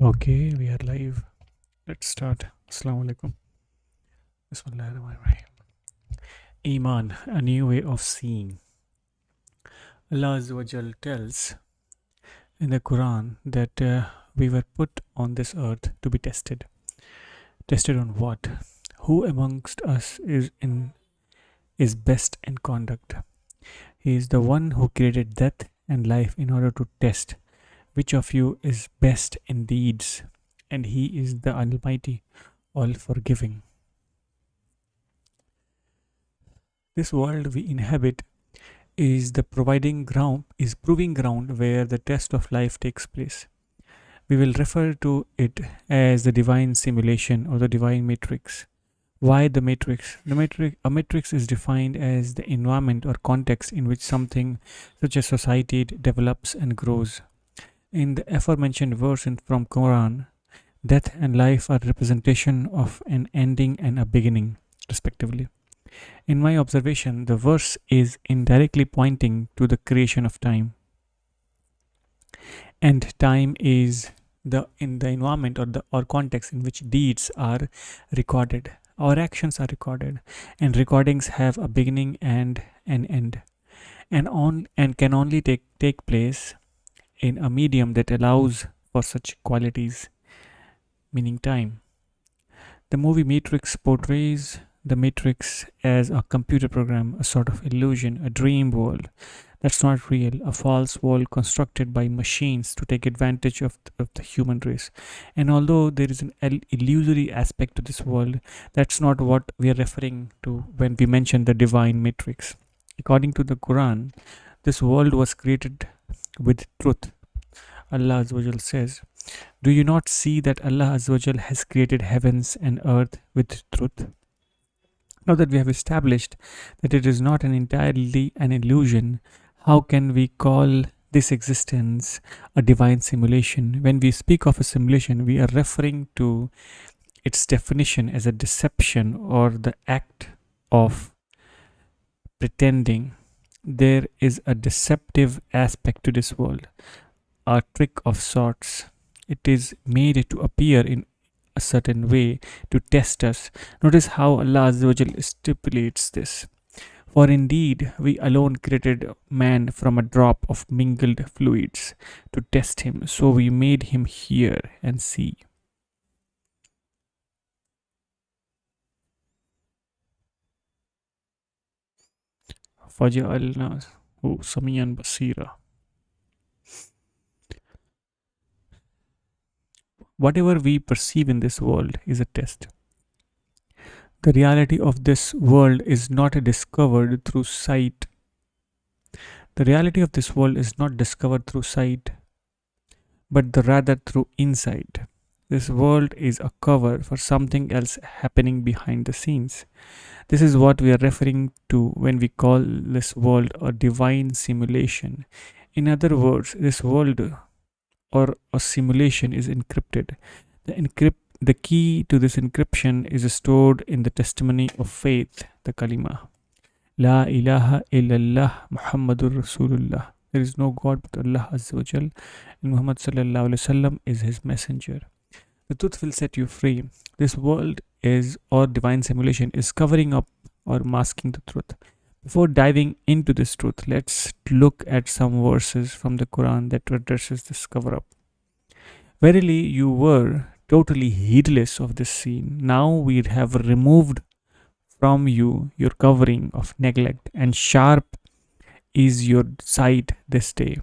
Okay, we are live. Let's start. Assalamu alaikum. Bismillahirrahmanirrahim. Iman, a new way of seeing. Allah Azza wa Jal tells in the Quran that we were put on this earth to be tested. Tested on what? Who amongst us is best in conduct? He is the one who created death and life in order to test which of you is best in deeds, and He is the Almighty, all forgiving. This world we inhabit is the proving ground where the test of life takes place. We will refer to it as the divine simulation or the divine matrix. Why the matrix? A matrix is defined as the environment or context in which something such as society develops and grows. In the aforementioned verse from Quran, death and life are representation of an ending and a beginning, respectively. In my observation, the verse is indirectly pointing to the creation of time, and time is the environment or context in which deeds are recorded. Our actions are recorded, and recordings have a beginning and an end, and can only take place in a medium that allows for such qualities, meaning time. The movie Matrix portrays the Matrix as a computer program, a sort of illusion, a dream world that's not real, a false world constructed by machines to take advantage of the human race. And although there is an illusory aspect to this world, that's not what we are referring to when we mention the divine Matrix. According to the Quran, this world was created with truth. Allah Azza wa Jal says, "Do you not see that Allah Azza wa Jal has created heavens and earth with truth?" Now that we have established that it is not an entirely an illusion, how can we call this existence a divine simulation? When we speak of a simulation, we are referring to its definition as a deception or the act of pretending. There is a deceptive aspect to this world, a trick of sorts. It is made to appear in a certain way to test us. Notice how Allah Azza wa Jal stipulates this. For indeed, we alone created man from a drop of mingled fluids to test him, so we made him hear and see. فَجَعَلْنَاهُ سَمِيعًا بَصِيرًا. Whatever we perceive in this world is a test. The reality of this world is not discovered through sight. The reality of this world is not discovered through sight, but rather through insight. This world is a cover for something else happening behind the scenes. This is what we are referring to when we call this world a divine simulation. In other words, this world or a simulation is encrypted. The key to this encryption is stored in the testimony of faith, the kalima. La ilaha illallah Muhammadur Rasulullah. There is no God but Allah Azza wa Jal, and Muhammad sallallahu alaihi wasallam is his messenger. The truth will set you free. This world is or divine simulation is covering up or masking the truth. Before diving into this truth, let's look at some verses from the Quran that addresses this cover up. Verily, you were totally heedless of this scene. Now we have removed from you your covering of neglect, and sharp is your sight this day.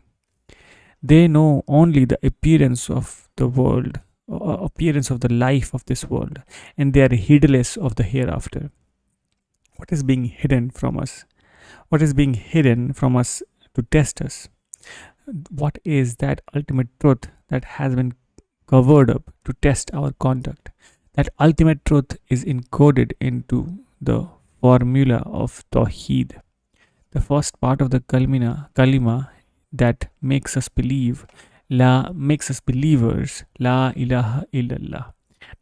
They know only the appearance of the world, appearance of the life of this world, and they are heedless of the hereafter. What is being hidden from us? What is being hidden from us to test us? What is that ultimate truth that has been covered up to test our conduct? That ultimate truth is encoded into the formula of Tawheed, the first part of the kalima that makes us believers, La ilaha illallah.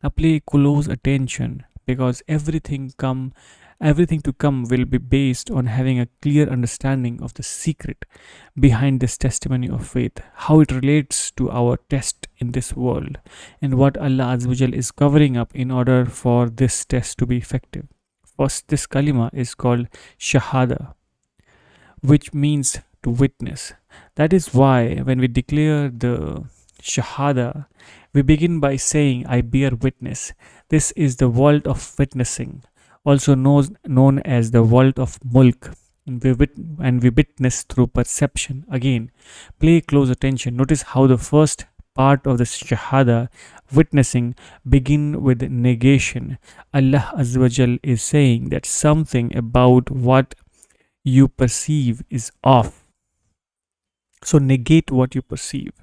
Now pay close attention because everything to come will be based on having a clear understanding of the secret behind this testimony of faith, how it relates to our test in this world and what Allah Azza wa Jal is covering up in order for this test to be effective. First, this kalima is called Shahada, which means to witness. That is why when we declare the Shahada, we begin by saying, I bear witness. This is the world of witnessing, also known as the world of mulk. And we witness through perception. Again, pay close attention. Notice how the first part of the Shahada, witnessing, begin with negation. Allah Azza wa Jal is saying that something about what you perceive is off. So negate what you perceive.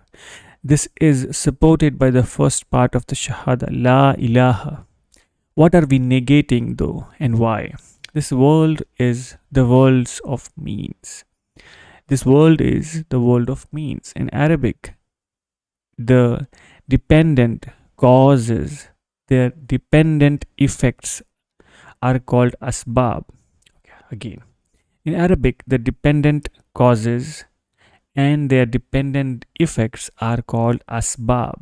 This is supported by the first part of the Shahada, La ilaha. What are we negating though, and why? This world is the worlds of means. This world is the world of means. In Arabic, the dependent causes, their dependent effects are called asbab. Again, in Arabic, the dependent causes and their dependent effects are called asbab.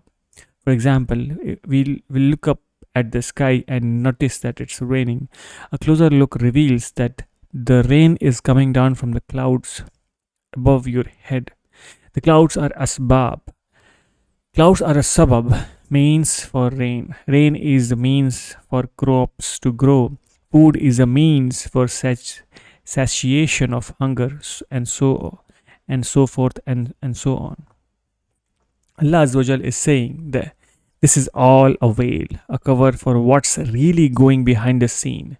For example, we'll look up at the sky and notice that it's raining. A closer look reveals that the rain is coming down from the clouds above your head. The clouds are asbab. Clouds are a sabab, means for rain. Rain is the means for crops to grow. Food is a means for satiation of hunger, and so forth and so on. Allah Azza wa Jal is saying that this is all a veil, a cover for what's really going behind the scene.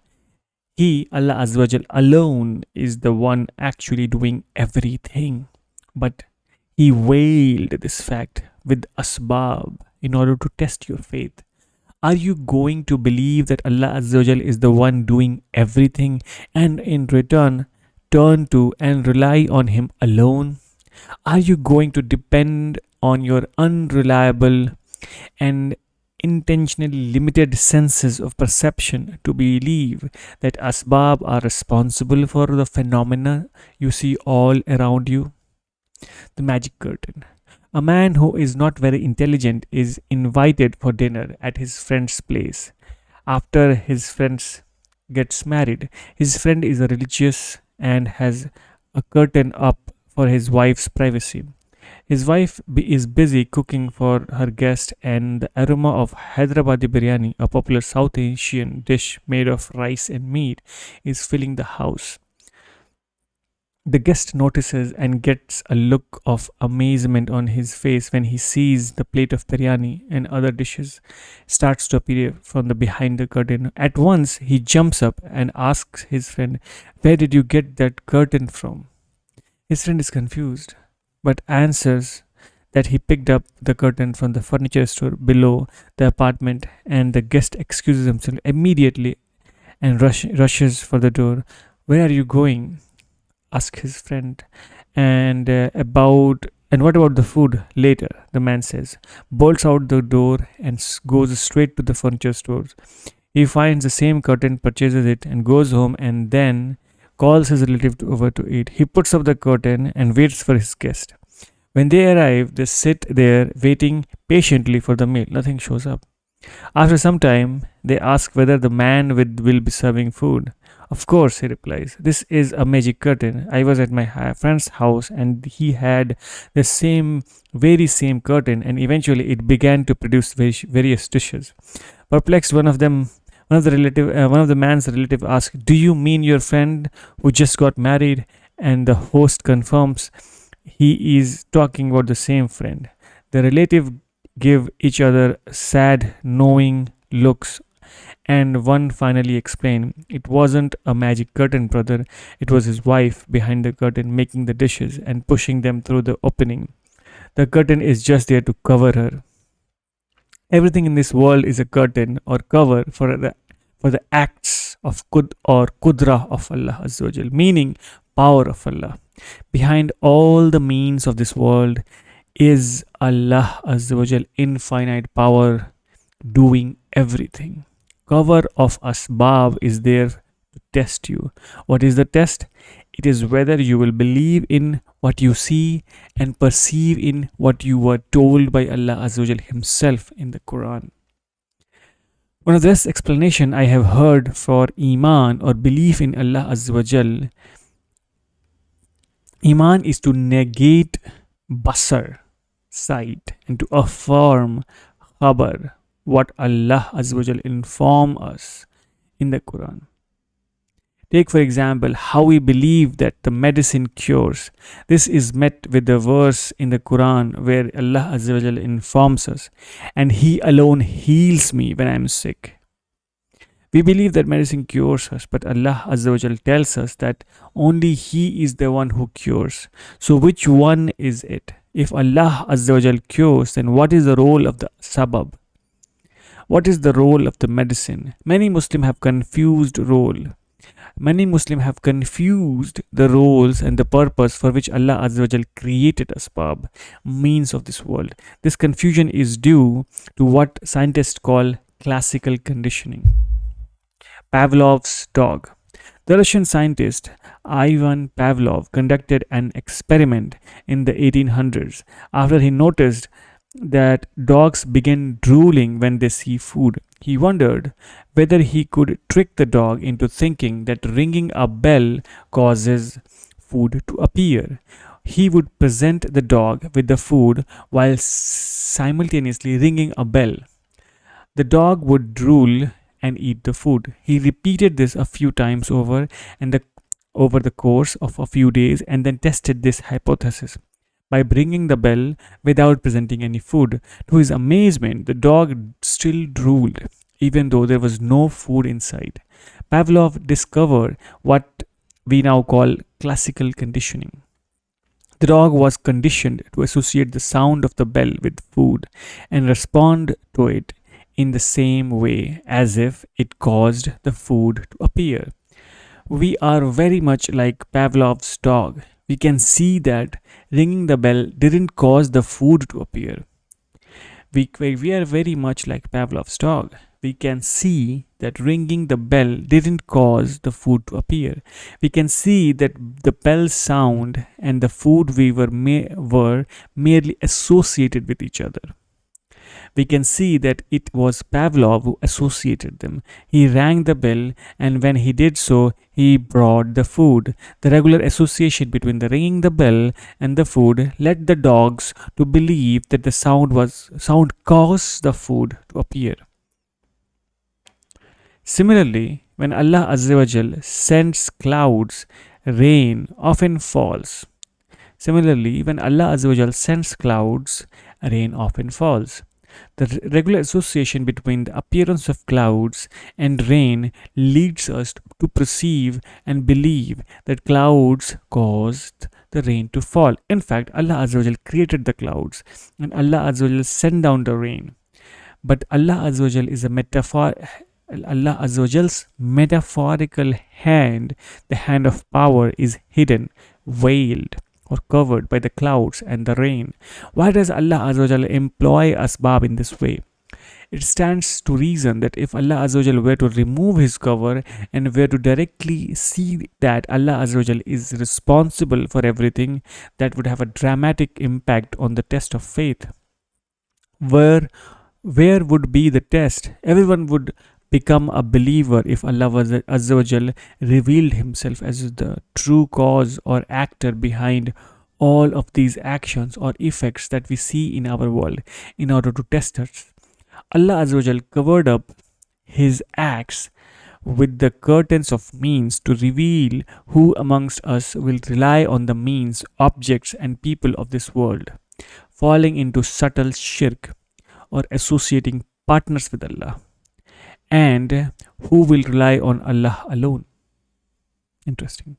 He, Allah Azza wa Jal, alone is the one actually doing everything. But He veiled this fact with asbab in order to test your faith. Are you going to believe that Allah Azza wa Jal is the one doing everything and in return turn to and rely on Him alone? Are you going to depend on your unreliable and intentionally limited senses of perception to believe that asbab are responsible for the phenomena you see all around you? The magic curtain. A man who is not very intelligent is invited for dinner at his friend's place. After his friend gets married, his friend is a religious and has a curtain up for his wife's privacy. His wife is busy cooking for her guest, and the aroma of Hyderabadi biryani, a popular South Asian dish made of rice and meat, is filling the house. The guest notices and gets a look of amazement on his face when he sees the plate of biryani and other dishes starts to appear from the behind the curtain. At once he jumps up and asks his friend, "Where did you get that curtain from?" His friend is confused, but answers that he picked up the curtain from the furniture store below the apartment, and the guest excuses himself immediately and rushes for the door. "Where are you going?" asks his friend. And what about the food later? The man says, bolts out the door and goes straight to the furniture store. He finds the same curtain, purchases it, and goes home, and then calls his relative over to eat. He puts up the curtain and waits for his guest. When they arrive, they sit there waiting patiently for the meal. Nothing shows up. After some time, they ask whether the man will be serving food. "Of course," he replies. "This is a magic curtain. I was at my friend's house and he had the very same curtain, and eventually it began to produce various dishes." Perplexed, one of the man's relative asks, "Do you mean your friend who just got married?" And the host confirms he is talking about the same friend. The relative give each other sad, knowing looks, and one finally explained, "It wasn't a magic curtain, brother. It was his wife behind the curtain making the dishes and pushing them through the opening. The curtain is just there to cover her." Everything in this world is a curtain or cover for the acts of kudra of Allah Azza wa Jal, meaning power of Allah. Behind all the means of this world is Allah Azza wa Jal, infinite power, doing everything. Cover of asbab is there to test you. What is the test? It is whether you will believe in what you see and perceive in what you were told by Allah Azza wa Jal Himself in the Quran. One of the best explanation I have heard for Iman or belief in Allah Azza wa Jal, Iman is to negate basar, sight, and to affirm khabar, what Allah Azza wa Jal inform us in the Quran. Take, for example, how we believe that the medicine cures. This is met with the verse in the Quran where Allah Azza wa Jalla informs us, and He alone heals me when I am sick. We believe that medicine cures us, but Allah Azza wa Jalla tells us that only He is the one who cures. So, which one is it? If Allah Azza wa Jalla cures, then what is the role of the sabab? What is the role of the medicine? Many Muslims have confused role. Many Muslims have confused the roles and the purpose for which Allah Azza wa Jal created asbab, means of this world. This confusion is due to what scientists call classical conditioning. Pavlov's dog. The Russian scientist Ivan Pavlov conducted an experiment in the 1800s after he noticed that dogs begin drooling when they see food. He wondered whether he could trick the dog into thinking that ringing a bell causes food to appear. He would present the dog with the food while simultaneously ringing a bell. The dog would drool and eat the food. He repeated this a few times over the course of a few days and then tested this hypothesis by ringing the bell without presenting any food. To his amazement, the dog still drooled, even though there was no food inside. Pavlov discovered what we now call classical conditioning. The dog was conditioned to associate the sound of the bell with food and respond to it in the same way as if it caused the food to appear. We are very much like Pavlov's dog. We can see that ringing the bell didn't cause the food to appear. We are very much like Pavlov's dog. We can see that ringing the bell didn't cause the food to appear. We can see that the bell sound and the food we were merely associated with each other. We can see that it was Pavlov who associated them. He rang the bell, and when he did so, he brought the food. The regular association between the ringing the bell and the food led the dogs to believe that the sound caused the food to appear. Similarly, when Allah Azza wa Jal sends clouds, rain often falls. Similarly, when Allah Azza wa Jal sends clouds, rain often falls. The regular association between the appearance of clouds and rain leads us to perceive and believe that clouds caused the rain to fall. In fact, Allah Azza wa Jal created the clouds and Allah Azza wa Jal sent down the rain. But Allah Azza wa Jal is a metaphor. Allah Azza wa Jal's metaphorical hand, the hand of power, is hidden, veiled, or covered by the clouds and the rain. Why does Allah Azza wa Jalla employ asbab in this way? It stands to reason that if Allah Azza wa Jalla were to remove his cover and were to directly see that Allah Azza wa Jalla is responsible for everything, that would have a dramatic impact on the test of faith. Where would be the test? Everyone would become a believer if Allah Azza wa Jal revealed himself as the true cause or actor behind all of these actions or effects that we see in our world in order to test us. Allah Azza wa Jal covered up his acts with the curtains of means to reveal who amongst us will rely on the means, objects and people of this world, falling into subtle shirk or associating partners with Allah, and who will rely on Allah alone. Interesting.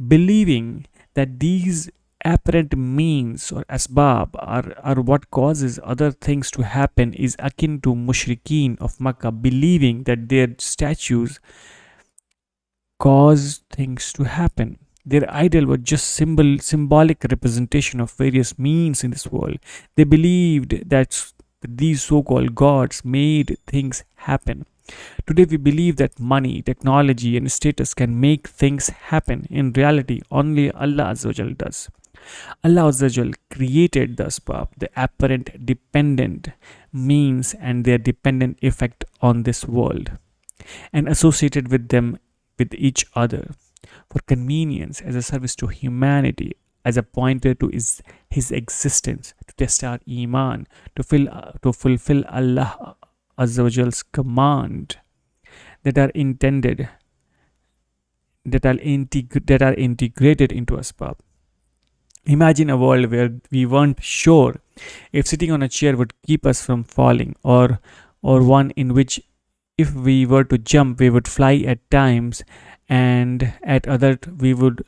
Believing that these apparent means or asbab are what causes other things to happen is akin to mushrikeen of Makkah believing that their statues cause things to happen. Their idol was just symbolic representation of various means in this world. They believed that these so-called gods made things happen. Today, we believe that money, technology, and status can make things happen. In reality, only Allah Azza wa Jal does. Allah Azza wa Jal created the asbab, the apparent dependent means, and their dependent effect on this world, and associated with them with each other for convenience, as a service to humanity, as a pointer to his existence, to test our iman, to fulfill Allah Azza wa Jal's command, that are intended, that are integrated into asbab. Imagine a world where we weren't sure if sitting on a chair would keep us from falling, or one in which if we were to jump we would fly at times, and at other we would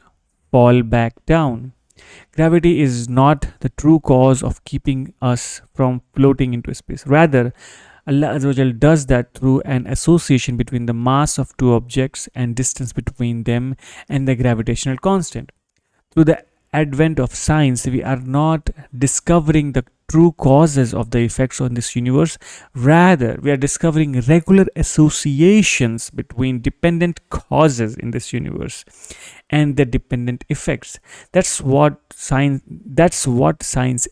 fall back down. Gravity is not the true cause of keeping us from floating into space. Rather, Allah Azza wa Jal does that through an association between the mass of two objects and distance between them and the gravitational constant. Through the advent of science, we are not discovering the true causes of the effects on this universe. Rather, we are discovering regular associations between dependent causes in this universe and the dependent effects. That's what science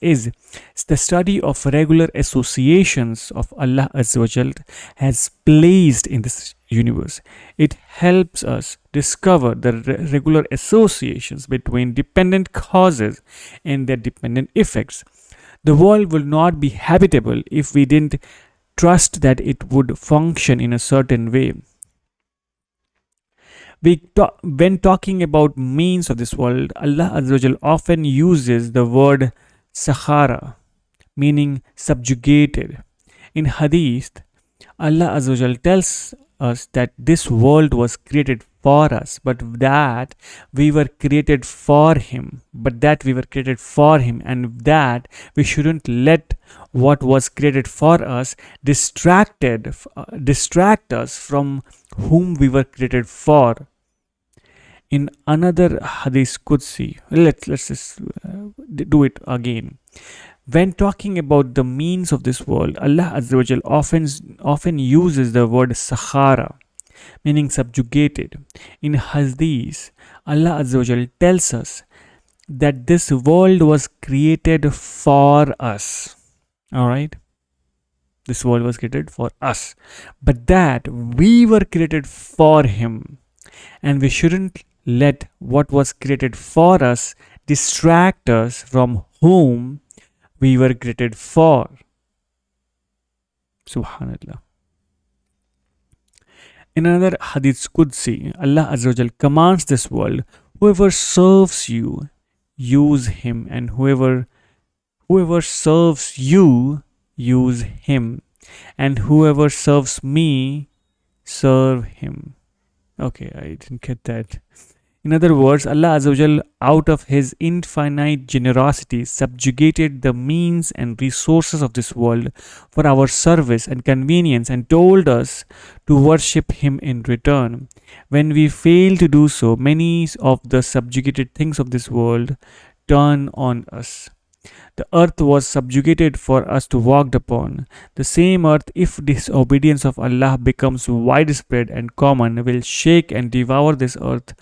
is. It's the study of regular associations of Allah Azza wa Jal has placed in this universe. It helps us discover the regular associations between dependent causes and their dependent effects. The world will not be habitable if we didn't trust that it would function in a certain way. When talking about means of this world, Allah Azza wa Jal often uses the word Sahara, meaning subjugated. In Hadith, Allah Azza wa Jal tells us that this world was created for us, but that we were created for Him, and that we shouldn't let what was created for us distract us from whom we were created for. In another Hadith Qudsi, let's just do it again. When talking about the means of this world, Allah Azza wa Jal often uses the word Sahara, meaning subjugated. In Hadith, Allah Azza wa Jal tells us that this world was created for us. Alright? This world was created for us. But that we were created for Him. And we shouldn't let what was created for us distract us from whom we were created for. Subhanallah. In another Hadith Qudsi, Allah Azza wa Jal commands this world, whoever serves you, use him, and whoever serves you, use him, and whoever serves me, serve him. Okay, I didn't get that. In other words, Allah Azza wa Jal, out of His infinite generosity, subjugated the means and resources of this world for our service and convenience, and told us to worship Him in return. When we fail to do so, many of the subjugated things of this world turn on us. The earth was subjugated for us to walk upon. The same earth, if disobedience of Allah becomes widespread and common, will shake and devour this earth,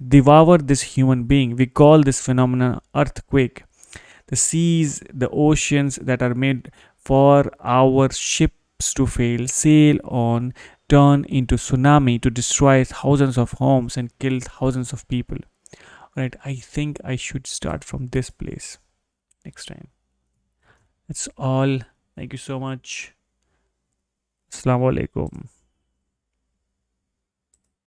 devour this human being. We call this phenomenon earthquake. The seas, the oceans that are made for our ships to sail on, turn into tsunami to destroy thousands of homes and kill thousands of people. Right, I think I should start from this place next time. That's all. Thank you so much. Assalamu alaikum.